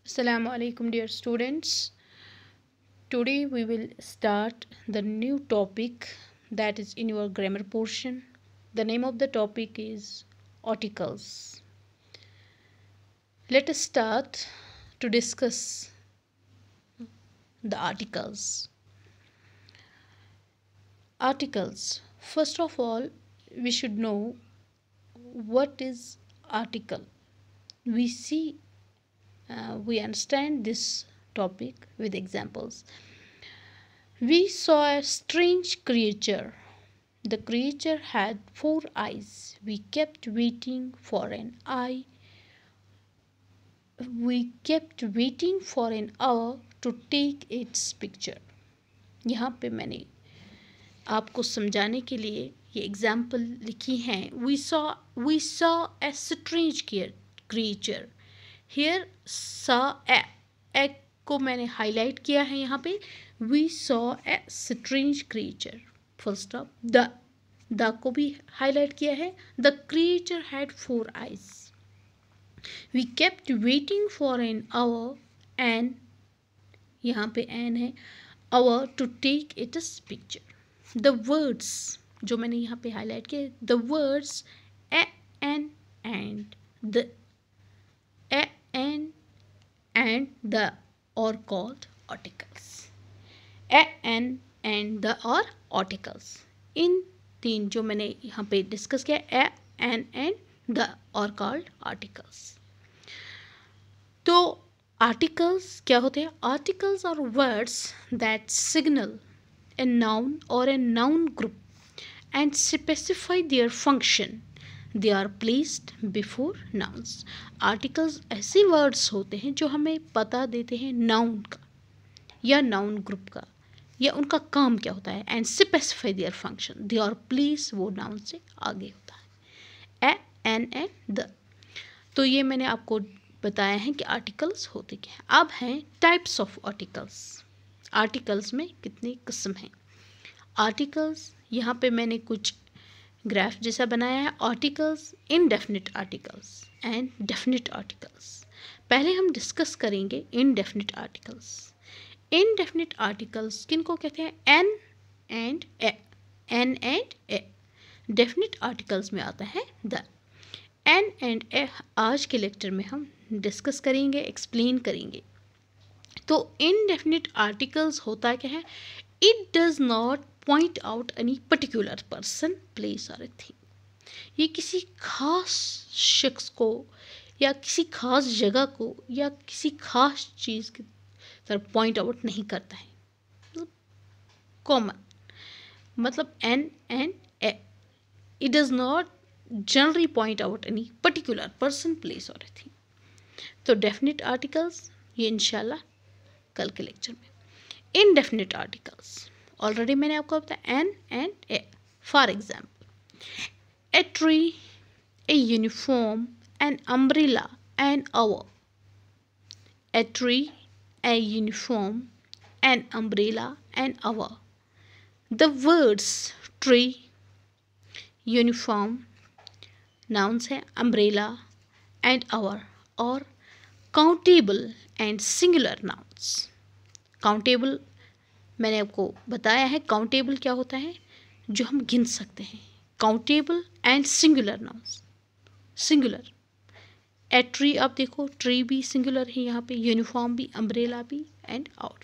Assalamu alaikum dear students. Today we will start the new topic that is in your grammar portion. The name of the topic is articles. Let us start to discuss the articles. Articles. First of all, we should know what is article. We understand this topic with examples. We saw a strange creature. The creature had 4 eyes. We kept waiting for an eye. We kept waiting for an hour to take its picture. यहाँ पे मैंने आपको समझाने के लिए ये example लिखी हैं. We saw a strange creature. Here saw a को मैंने हाईलाइट किया है यहाँ पे. We saw a strange creature. Full stop. The को भी हाईलाइट किया है. The creature had 4 eyes. We kept waiting for an hour and यहाँ पे an है hour to take its picture. The words जो मैंने यहाँ पे हाईलाइट किया, the words a, an, and the a, an, and the are called articles. A, an, and the are articles. इन तीन जो मैंने यहाँ पे डिस्कस किया, a, an, and the are called articles. तो articles क्या होते हैं? Articles are words that signal a noun or a noun group and specify their function. They are placed before nouns. Articles ऐसे words होते हैं जो हमें पता देते हैं noun का या noun group का या उनका काम क्या होता है and specify their function. They are placed वो noun से आगे होता है. A, an, and the. तो ये मैंने आपको बताया है कि आर्टिकल्स होते क्या हैं. अब हैं टाइप्स ऑफ आर्टिकल्स. आर्टिकल्स में कितनी किस्म हैं. आर्टिकल्स यहाँ पे मैंने कुछ ग्राफ जैसा बनाया है. Articles, indefinite articles and definite articles. पहले हम डिस्कस करेंगे इनडेफिनिट आर्टिकल्स. इनडेफिनिट आर्टिकल्स किनको कहते हैं? An and a. An and a. Definite articles में आता है द. एन एंड ए आज के लेक्चर में हम डिस्कस करेंगे, एक्सप्लेन करेंगे. तो इनडेफिनिट आर्टिकल्स होता क्या है? It does not point out any particular person, place और ए थिंग. ये किसी खास शख्स को या किसी खास जगह को या किसी खास चीज़ की तरफ पॉइंट आउट नहीं करता है. कॉमन मतलब an and a. It does not generally point out any particular person, place or a thing. तो डेफिनिट आर्टिकल्स ये इंशाल्लाह कल के लेक्चर में. इनडेफिनिट आर्टिकल्स ऑलरेडी मैंने आपको बताया an and a. For example a tree, a uniform, an umbrella and hour. A tree, a uniform, an umbrella and hour. The words tree, uniform, nouns है umbrella and hour और countable and singular nouns. countable मैंने आपको बताया है. countable क्या होता है? जो हम गिन सकते हैं. countable and singular nouns. singular a tree, आप देखो tree भी singular है यहाँ पे, uniform भी, umbrella भी and hour.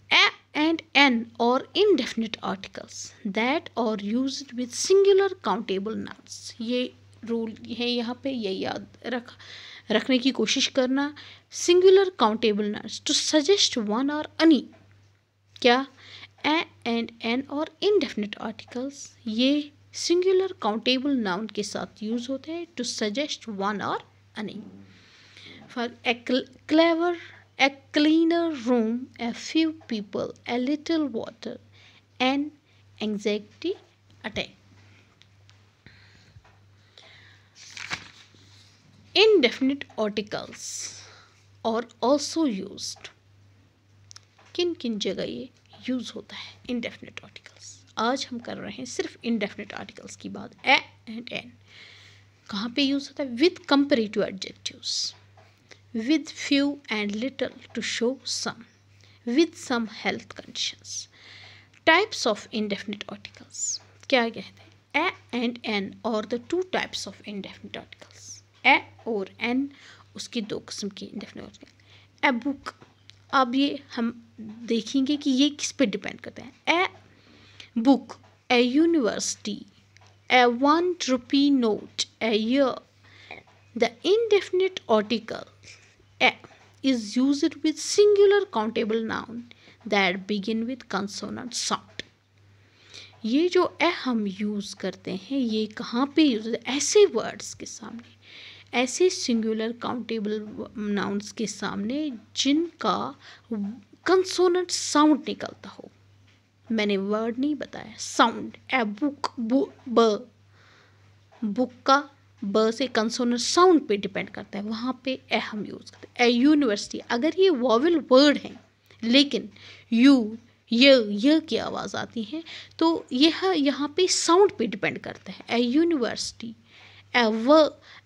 A and n are indefinite articles that are used with singular countable nouns. ये रूल है यहाँ पे, ये याद रखने की कोशिश करना. singular countable nouns to suggest one or any. क्या? A and n are indefinite articles. ये singular countable noun के साथ यूज होते हैं to suggest one or any. For a clever, a cleaner room, a few people, a little water, and anxiety attack. Indefinite articles are also used. किन किन जगह ये use होता है indefinite articles? आज हम कर रहे हैं सिर्फ indefinite articles की बात. A and n कहाँ पे यूज होता है? With comparative adjectives. with few and little to show some, with some health conditions. Types of indefinite articles क्या कहते हैं? A and N or the two types of indefinite articles. A और N उसकी दो किस्म की indefinite articles. A book, अब ये हम देखेंगे कि ये किस पे डिपेंड करते हैं. A book, a university, a 1 rupee note, a year. The indefinite article a is used with singular countable noun that begin with consonant sound. ये जो ए हम यूज़ करते हैं ये कहाँ पे यूज़ होता है? ऐसे वर्ड्स के सामने, ऐसे सिंगुलर काउंटेबल नाउन्स के सामने जिनका कंसोनेंट साउंड निकलता हो. मैंने वर्ड नहीं बताया, साउंड. ए बुक, ब, बुक का ब से कंसोनेंट साउंड पे डिपेंड करता है, वहाँ पे ए हम यूज़ करते हैं. ए यूनिवर्सिटी, अगर ये वॉवेल वर्ड है लेकिन ये की आवाज़ आती है तो यह यहाँ पे साउंड पे डिपेंड करता है. ए यूनिवर्सिटी. ए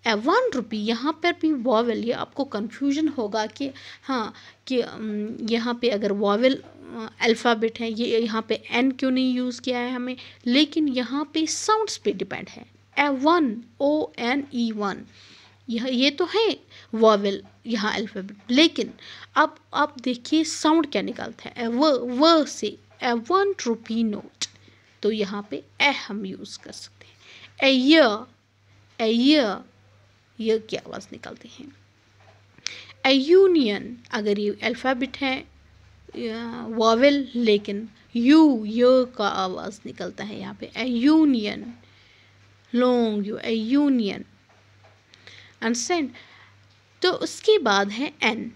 1 रुपी, यहाँ पर भी वॉवेल, ये आपको कन्फ्यूजन होगा कि हाँ कि यहाँ पे अगर वॉवेल अल्फ़ाबेट है ये यहाँ पे एन क्यों नहीं यूज़ किया है हमें, लेकिन यहाँ पे साउंड्स पे डिपेंड है. ए 1, ONE 1, ये तो है वॉवेल यहाँ अल्फ़ाबेट, लेकिन अब आप देखिए साउंड क्या निकलता है. व से ए 1 रुपी नोट, तो यहाँ पे ए हम यूज़ कर सकते हैं. ए य की आवाज़ निकलती है. ए यूनियन, अगर ये अल्फ़ाबेट है वॉवेल लेकिन य का आवाज़ निकलता है यहाँ पे. A union, long U, a union. Understand. तो उसके बाद है an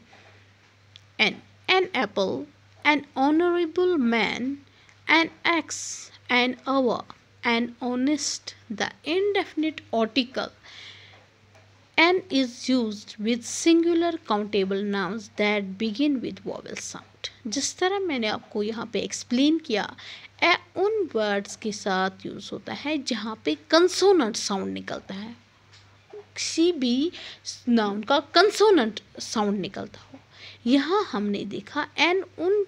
apple, an honourable man, an X, an hour, an honest. The indefinite article n is used with singular countable nouns that begin with vowel sound. जिस तरह मैंने आपको यहाँ पे एक्सप्लेन किया, ए उन वर्ड्स के साथ यूज़ होता है जहाँ पे कंसोनेंट साउंड निकलता है, किसी भी नाउन का कंसोनेंट साउंड निकलता हो. यहाँ हमने देखा एन उन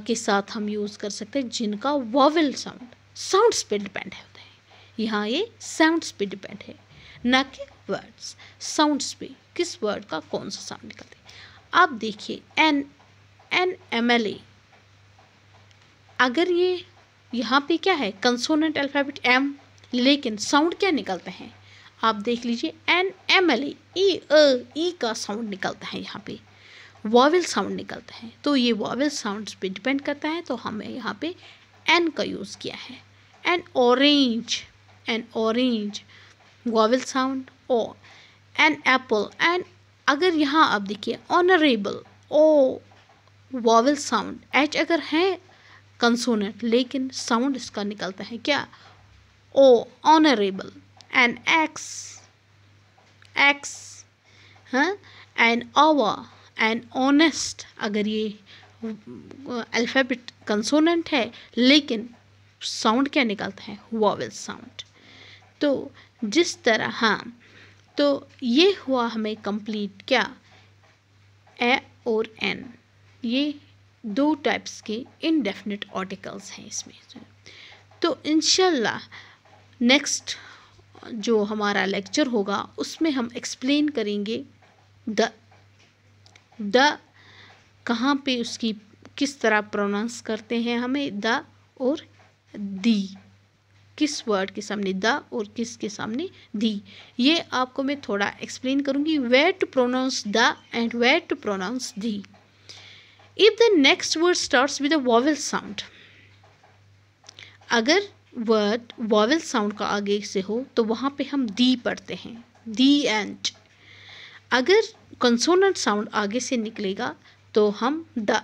के साथ हम यूज़ कर सकते हैं जिनका वॉवेल साउंड्स पे डिपेंड होता है. यहाँ ये साउंड्स पे डिपेंड है, ना कि वर्ड्स. साउंड्स पे किस वर्ड का कौन सा साउंड निकलता है. आप देखिए NMLA, अगर ये यहाँ पे क्या है कंसोनेंट अल्फ़ाबेट M, लेकिन साउंड क्या निकलता है आप देख लीजिए. NMLA, ई का साउंड निकलता है, यहाँ पे वॉवेल साउंड निकलता है. तो ये वॉवेल साउंड्स पे डिपेंड करता है, तो हमें यहाँ पे एन का यूज़ किया है. An orange vowel sound. O an apple, an, अगर यहाँ आप देखिए honourable, O vowel sound. H अगर है कंसोनेंट लेकिन साउंड इसका निकलता है क्या, ओ, ऑनरेबल. एन एक्स, हाँ, एन आवर, एन ऑनेस्ट, अगर ये अल्फ़ाबेट कंसोनेंट है लेकिन साउंड क्या निकलता है, वॉवेल साउंड. तो जिस तरह, हाँ, तो ये हुआ हमें कंप्लीट क्या, ए और एन, ये दो टाइप्स के इनडेफिनिट आर्टिकल्स हैं इसमें. तो इंशाल्लाह नेक्स्ट जो हमारा लेक्चर होगा उसमें हम एक्सप्लेन करेंगे द कहाँ पे उसकी किस तरह प्रोनाउंस करते हैं हमें, द और दी, किस वर्ड के सामने द और किस के सामने दी. ये आपको मैं थोड़ा एक्सप्लेन करूँगी, where to pronounce the and where to pronounce the. If the next word starts with a vowel sound, अगर वर्ड वॉवेल साउंड का आगे से हो तो वहाँ पे हम दी पढ़ते हैं, दी एंड. अगर कंसोनेंट साउंड आगे से निकलेगा तो हम the.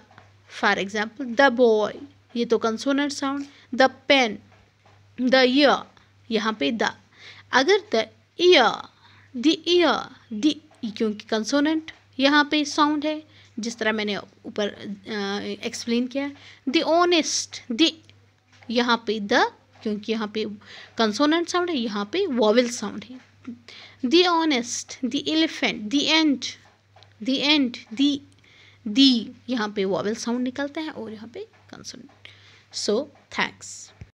For example the boy, ये तो consonant sound. The pen, the ear, यहाँ पे द. अगर द ईयर, क्योंकि कंसोनेंट यहाँ पे साउंड है जिस तरह मैंने ऊपर एक्सप्लेन किया. द ऑनेस्ट, द, यहाँ पे द, क्योंकि यहाँ पे कंसोनेंट साउंड है, यहाँ पे वॉवेल साउंड है. The honest, the elephant, the end, the end, the यहाँ पे वॉवेल साउंड निकलता है और यहाँ पे कंसोनेंट। So thanks.